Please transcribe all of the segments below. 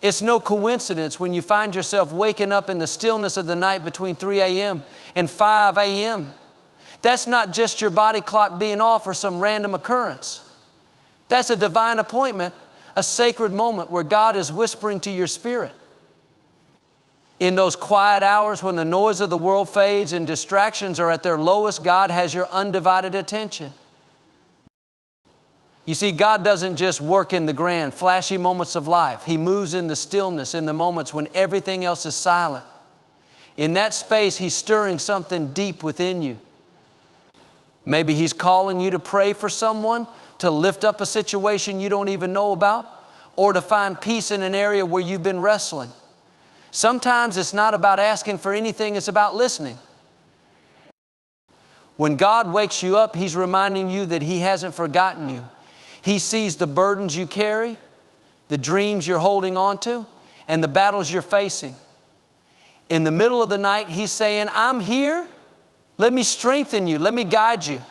It's no coincidence when you find yourself waking up in the stillness of the night between 3 a.m. and 5 a.m. That's not just your body clock being off or some random occurrence. That's a divine appointment, a sacred moment where God is whispering to your spirit. In those quiet hours when the noise of the world fades and distractions are at their lowest, God has your undivided attention. You see, God doesn't just work in the grand, flashy moments of life. He moves in the stillness, in the moments when everything else is silent. In that space, He's stirring something deep within you. Maybe He's calling you to pray for someone, to lift up a situation you don't even know about, or to find peace in an area where you've been wrestling. Sometimes it's not about asking for anything, it's about listening. When God wakes you up, He's reminding you that He hasn't forgotten you. He sees the burdens you carry, the dreams you're holding on to, and the battles you're facing. In the middle of the night, He's saying, I'm here. Let me strengthen you. Let me guide you.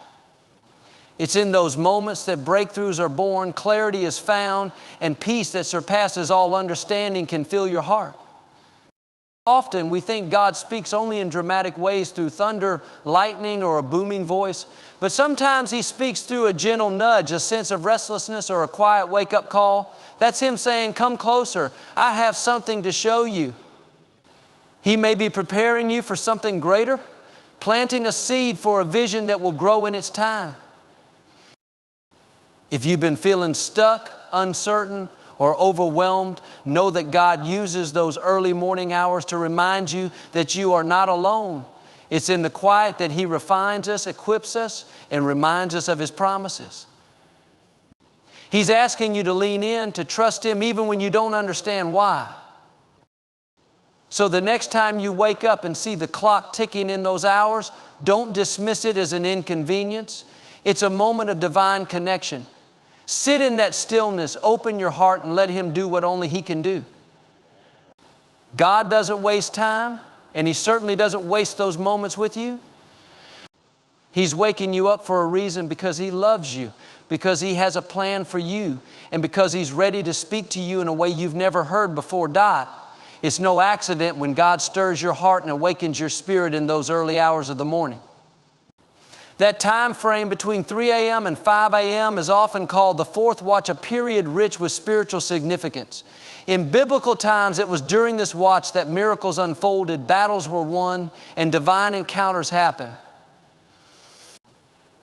It's in those moments that breakthroughs are born, clarity is found, and peace that surpasses all understanding can fill your heart. Often we think God speaks only in dramatic ways through thunder, lightning, or a booming voice. But sometimes He speaks through a gentle nudge, a sense of restlessness, or a quiet wake-up call. That's Him saying, come closer. I have something to show you. He may be preparing you for something greater, planting a seed for a vision that will grow in its time. If you've been feeling stuck, uncertain, or overwhelmed, know that God uses those early morning hours to remind you that you are not alone. It's in the quiet that He refines us, equips us, and reminds us of His promises. He's asking you to lean in, to trust Him even when you don't understand why. So the next time you wake up and see the clock ticking in those hours, don't dismiss it as an inconvenience. It's a moment of divine connection. Sit in that stillness, open your heart, and let Him do what only He can do. God doesn't waste time, and He certainly doesn't waste those moments with you. He's waking you up for a reason, because He loves you, because He has a plan for you, and because He's ready to speak to you in a way you've never heard before. It's no accident when God stirs your heart and awakens your spirit in those early hours of the morning. That time frame between 3 a.m. and 5 a.m. is often called the fourth watch, a period rich with spiritual significance. In biblical times, it was during this watch that miracles unfolded, battles were won, and divine encounters happened.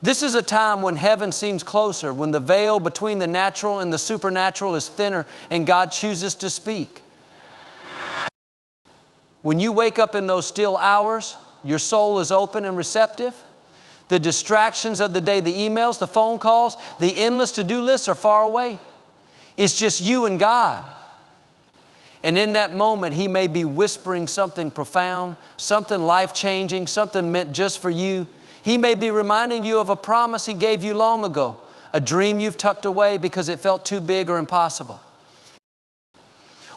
This is a time when heaven seems closer, when the veil between the natural and the supernatural is thinner, and God chooses to speak. When you wake up in those still hours, your soul is open and receptive. The distractions of the day, the emails, the phone calls, the endless to-do lists are far away. It's just you and God. And in that moment, He may be whispering something profound, something life-changing, something meant just for you. He may be reminding you of a promise He gave you long ago, a dream you've tucked away because it felt too big or impossible.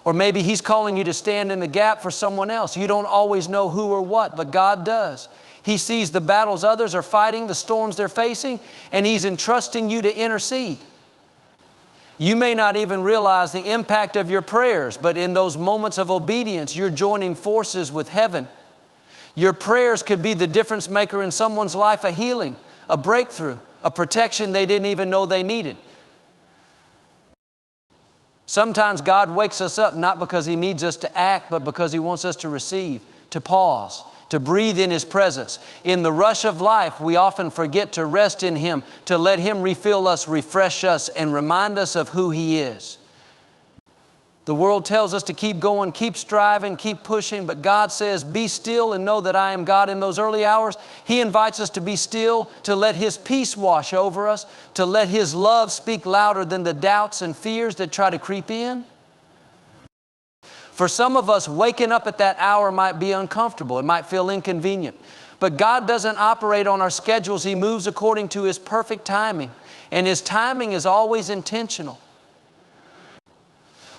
Or maybe He's calling you to stand in the gap for someone else. You don't always know who or what, but God does. He sees the battles others are fighting, the storms they're facing, and He's entrusting you to intercede. You may not even realize the impact of your prayers, but in those moments of obedience, you're joining forces with heaven. Your prayers could be the difference maker in someone's life, a healing, a breakthrough, a protection they didn't even know they needed. Sometimes God wakes us up not because He needs us to act, but because He wants us to receive, to pause, to breathe in His presence. In the rush of life, we often forget to rest in Him, to let Him refill us, refresh us, and remind us of who He is. The world tells us to keep going, keep striving, keep pushing, but God says, be still and know that I am God. In those early hours, He invites us to be still, to let His peace wash over us, to let His love speak louder than the doubts and fears that try to creep in. For some of us, waking up at that hour might be uncomfortable. It might feel inconvenient. But God doesn't operate on our schedules. He moves according to His perfect timing. And His timing is always intentional.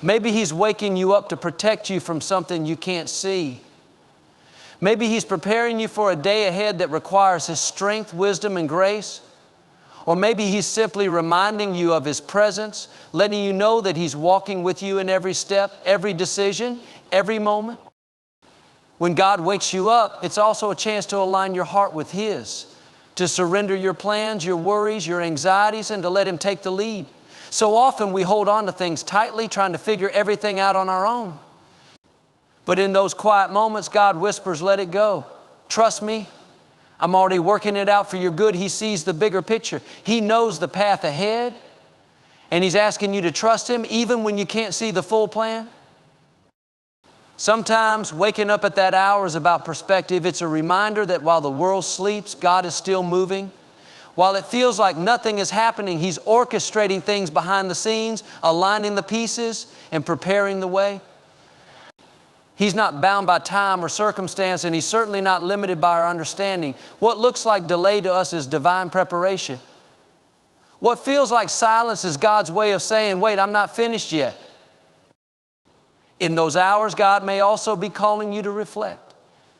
Maybe He's waking you up to protect you from something you can't see. Maybe He's preparing you for a day ahead that requires His strength, wisdom, and grace. Or maybe He's simply reminding you of His presence, letting you know that He's walking with you in every step, every decision, every moment. When God wakes you up, it's also a chance to align your heart with His, to surrender your plans, your worries, your anxieties, and to let Him take the lead. So often we hold on to things tightly, trying to figure everything out on our own. But in those quiet moments, God whispers, let it go. Trust me. I'm already working it out for your good. He sees the bigger picture. He knows the path ahead, and He's asking you to trust Him even when you can't see the full plan. Sometimes waking up at that hour is about perspective. It's a reminder that while the world sleeps, God is still moving. While it feels like nothing is happening, He's orchestrating things behind the scenes, aligning the pieces, and preparing the way. He's not bound by time or circumstance, and He's certainly not limited by our understanding. What looks like delay to us is divine preparation. What feels like silence is God's way of saying, wait, I'm not finished yet. In those hours, God may also be calling you to reflect,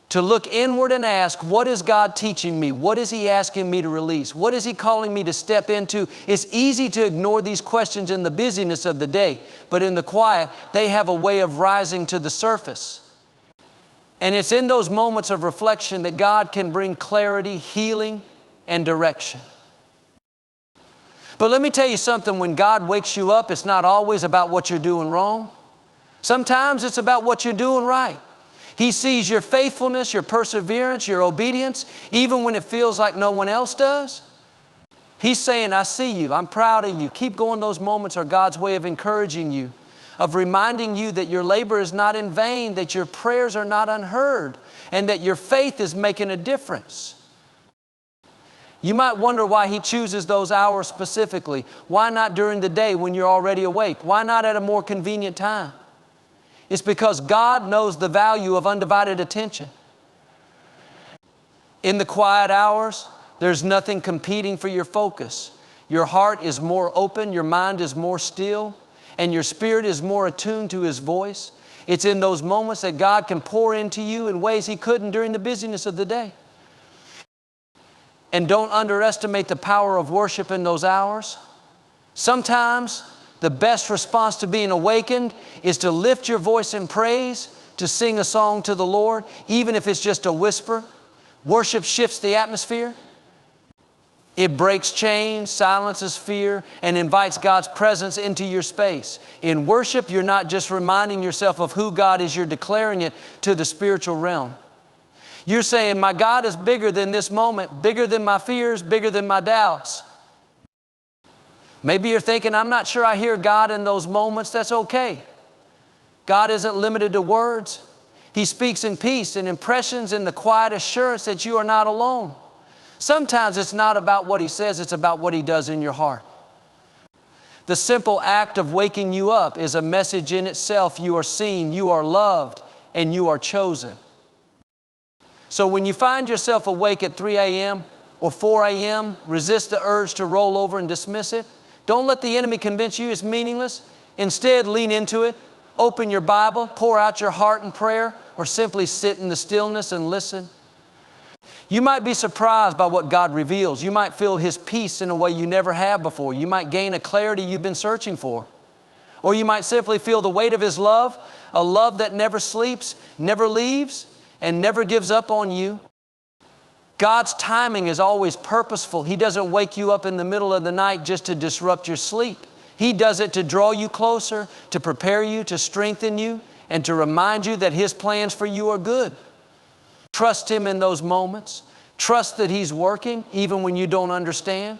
to look inward and ask, what is God teaching me? What is He asking me to release? What is He calling me to step into? It's easy to ignore these questions in the busyness of the day, but in the quiet, they have a way of rising to the surface. And it's in those moments of reflection that God can bring clarity, healing, and direction. But let me tell you something, when God wakes you up, it's not always about what you're doing wrong. Sometimes it's about what you're doing right. He sees your faithfulness, your perseverance, your obedience, even when it feels like no one else does. He's saying, I see you. I'm proud of you. Keep going. Those moments are God's way of encouraging you, of reminding you that your labor is not in vain, that your prayers are not unheard, and that your faith is making a difference. You might wonder why He chooses those hours specifically. Why not during the day when you're already awake? Why not at a more convenient time? It's because God knows the value of undivided attention. In the quiet hours, there's nothing competing for your focus. Your heart is more open, your mind is more still, and your spirit is more attuned to His voice. It's in those moments that God can pour into you in ways He couldn't during the busyness of the day. And don't underestimate the power of worship in those hours. Sometimes the best response to being awakened is to lift your voice in praise, to sing a song to the Lord, even if it's just a whisper. Worship shifts the atmosphere. It breaks chains, silences fear, and invites God's presence into your space. In worship, you're not just reminding yourself of who God is, you're declaring it to the spiritual realm. You're saying, my God is bigger than this moment, bigger than my fears, bigger than my doubts. Maybe you're thinking, I'm not sure I hear God in those moments. That's okay. God isn't limited to words. He speaks in peace and impressions in the quiet assurance that you are not alone. Sometimes it's not about what He says, it's about what He does in your heart. The simple act of waking you up is a message in itself. You are seen, you are loved, and you are chosen. So when you find yourself awake at 3 a.m. or 4 a.m., resist the urge to roll over and dismiss it. Don't let the enemy convince you it's meaningless. Instead, lean into it. Open your Bible, pour out your heart in prayer, or simply sit in the stillness and listen. You might be surprised by what God reveals. You might feel His peace in a way you never have before. You might gain a clarity you've been searching for. Or you might simply feel the weight of His love, a love that never sleeps, never leaves, and never gives up on you. God's timing is always purposeful. He doesn't wake you up in the middle of the night just to disrupt your sleep. He does it to draw you closer, to prepare you, to strengthen you, and to remind you that His plans for you are good. Trust Him in those moments. Trust that He's working even when you don't understand.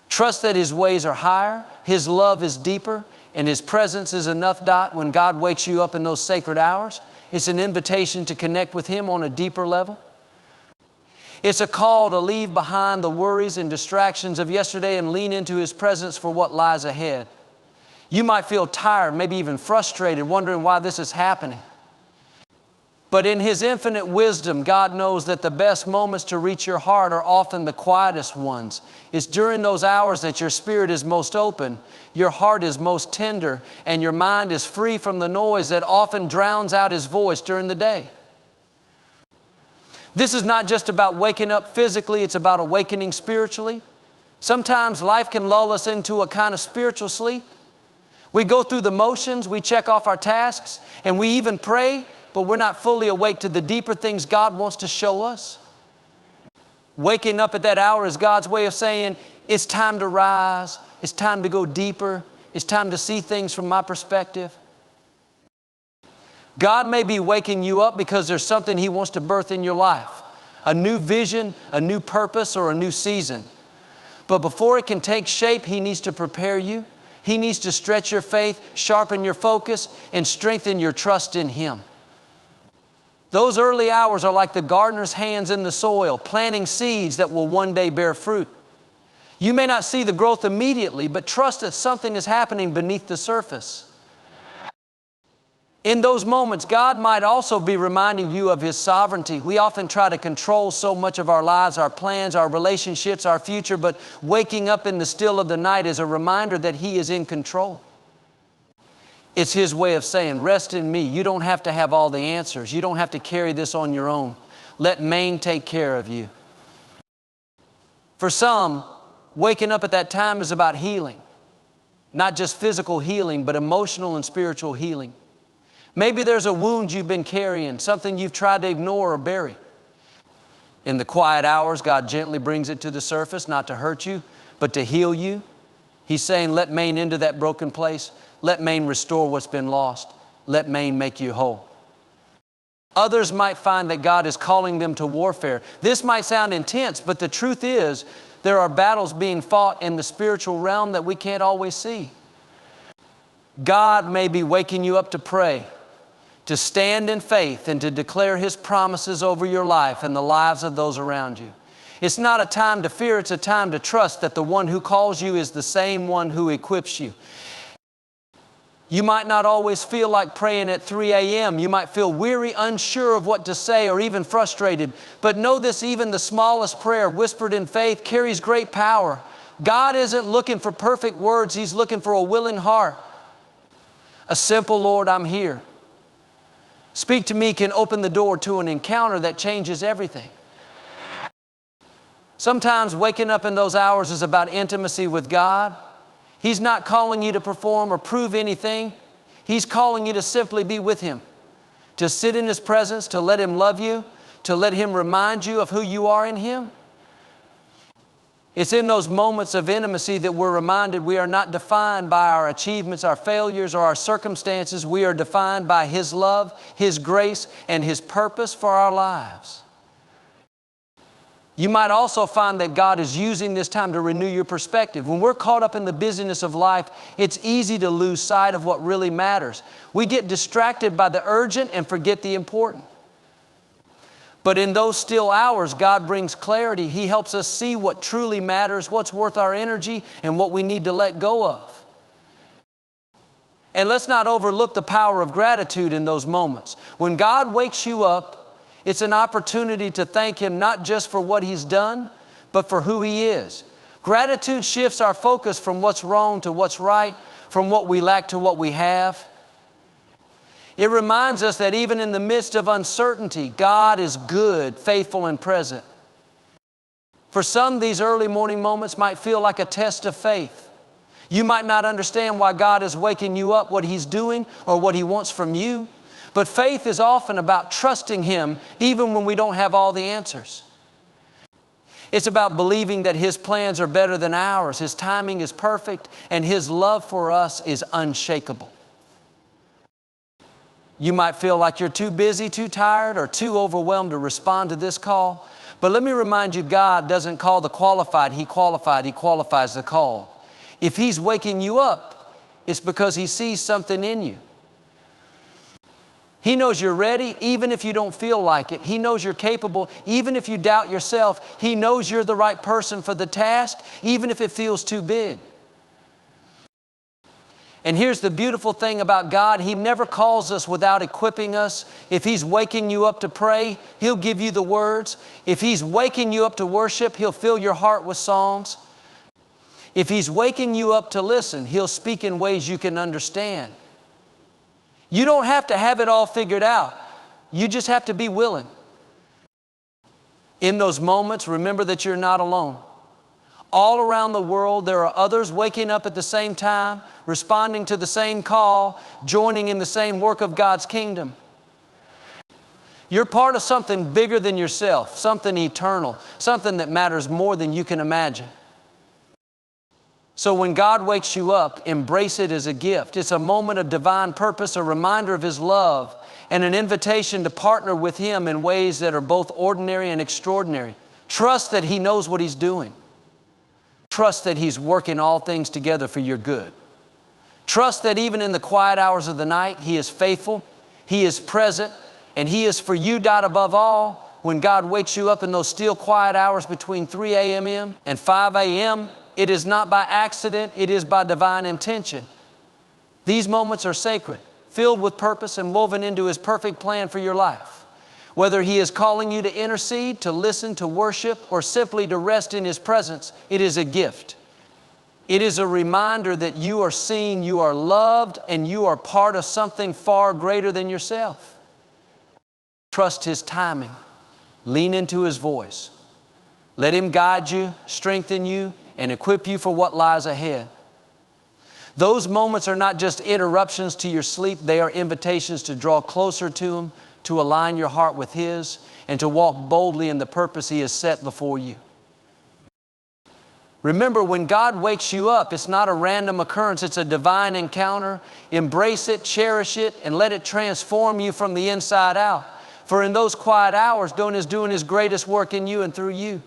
Trust that His ways are higher, His love is deeper, and His presence is enough. When God wakes you up in those sacred hours, it's an invitation to connect with Him on a deeper level. It's a call to leave behind the worries and distractions of yesterday and lean into His presence for what lies ahead. You might feel tired, maybe even frustrated, wondering why this is happening. But in His infinite wisdom, God knows that the best moments to reach your heart are often the quietest ones. It's during those hours that your spirit is most open, your heart is most tender, and your mind is free from the noise that often drowns out His voice during the day. This is not just about waking up physically, it's about awakening spiritually. Sometimes life can lull us into a kind of spiritual sleep. We go through the motions, we check off our tasks, and we even pray, but we're not fully awake to the deeper things God wants to show us. Waking up at that hour is God's way of saying, it's time to rise, it's time to go deeper, it's time to see things from my perspective. God may be waking you up because there's something He wants to birth in your life. A new vision, a new purpose, or a new season. But before it can take shape, He needs to prepare you. He needs to stretch your faith, sharpen your focus, and strengthen your trust in Him. Those early hours are like the gardener's hands in the soil, planting seeds that will one day bear fruit. You may not see the growth immediately, but trust that something is happening beneath the surface. In those moments, God might also be reminding you of His sovereignty. We often try to control so much of our lives, our plans, our relationships, our future, but waking up in the still of the night is a reminder that He is in control. It's His way of saying, rest in me. You don't have to have all the answers. You don't have to carry this on your own. Let Maine take care of you. For some, waking up at that time is about healing. Not just physical healing, but emotional and spiritual healing. Maybe there's a wound you've been carrying, something you've tried to ignore or bury. In the quiet hours, God gently brings it to the surface, not to hurt you, but to heal you. He's saying, let Maine into that broken place. Let Maine restore what's been lost. Let Maine make you whole. Others might find that God is calling them to warfare. This might sound intense, but the truth is, there are battles being fought in the spiritual realm that we can't always see. God may be waking you up to pray, to stand in faith, and to declare His promises over your life and the lives of those around you. It's not a time to fear, it's a time to trust that the one who calls you is the same one who equips you. You might not always feel like praying at 3 a.m. You might feel weary, unsure of what to say, or even frustrated. But know this, even the smallest prayer whispered in faith carries great power. God isn't looking for perfect words, He's looking for a willing heart. A simple, Lord, I'm here. Speak to me can open the door to an encounter that changes everything. Sometimes waking up in those hours is about intimacy with God. He's not calling you to perform or prove anything. He's calling you to simply be with Him, to sit in His presence, to let Him love you, to let Him remind you of who you are in Him. It's in those moments of intimacy that we're reminded we are not defined by our achievements, our failures, or our circumstances. We are defined by His love, His grace, and His purpose for our lives. You might also find that God is using this time to renew your perspective. When we're caught up in the busyness of life, it's easy to lose sight of what really matters. We get distracted by the urgent and forget the important. But in those still hours, God brings clarity. He helps us see what truly matters, what's worth our energy, and what we need to let go of. And let's not overlook the power of gratitude in those moments. When God wakes you up, it's an opportunity to thank Him not just for what He's done, but for who He is. Gratitude shifts our focus from what's wrong to what's right, from what we lack to what we have. It reminds us that even in the midst of uncertainty, God is good, faithful, and present. For some, these early morning moments might feel like a test of faith. You might not understand why God is waking you up, what He's doing, or what He wants from you. But faith is often about trusting Him even when we don't have all the answers. It's about believing that His plans are better than ours, His timing is perfect, and His love for us is unshakable. You might feel like you're too busy, too tired, or too overwhelmed to respond to this call. But let me remind you, God doesn't call the qualified, He qualifies the call. If He's waking you up, it's because He sees something in you. He knows you're ready, even if you don't feel like it. He knows you're capable, even if you doubt yourself. He knows you're the right person for the task, even if it feels too big. And here's the beautiful thing about God. He never calls us without equipping us. If He's waking you up to pray, He'll give you the words. If He's waking you up to worship, He'll fill your heart with songs. If He's waking you up to listen, He'll speak in ways you can understand. You don't have to have it all figured out. You just have to be willing. In those moments, remember that you're not alone. All around the world, there are others waking up at the same time, responding to the same call, joining in the same work of God's kingdom. You're part of something bigger than yourself, something eternal, something that matters more than you can imagine. So when God wakes you up, embrace it as a gift. It's a moment of divine purpose, a reminder of His love, and an invitation to partner with Him in ways that are both ordinary and extraordinary. Trust that He knows what He's doing. Trust that He's working all things together for your good. Trust that even in the quiet hours of the night, He is faithful, He is present, and He is for you, above all. When God wakes you up in those still quiet hours between 3 a.m. and 5 a.m., it is not by accident, it is by divine intention. These moments are sacred, filled with purpose and woven into His perfect plan for your life. Whether He is calling you to intercede, to listen, to worship, or simply to rest in His presence, it is a gift. It is a reminder that you are seen, you are loved, and you are part of something far greater than yourself. Trust His timing. Lean into His voice. Let Him guide you, strengthen you, and equip you for what lies ahead. Those moments are not just interruptions to your sleep, they are invitations to draw closer to Him, to align your heart with His, and to walk boldly in the purpose He has set before you. Remember, when God wakes you up, it's not a random occurrence, it's a divine encounter. Embrace it, cherish it, and let it transform you from the inside out. For in those quiet hours, God is doing His greatest work in you and through you.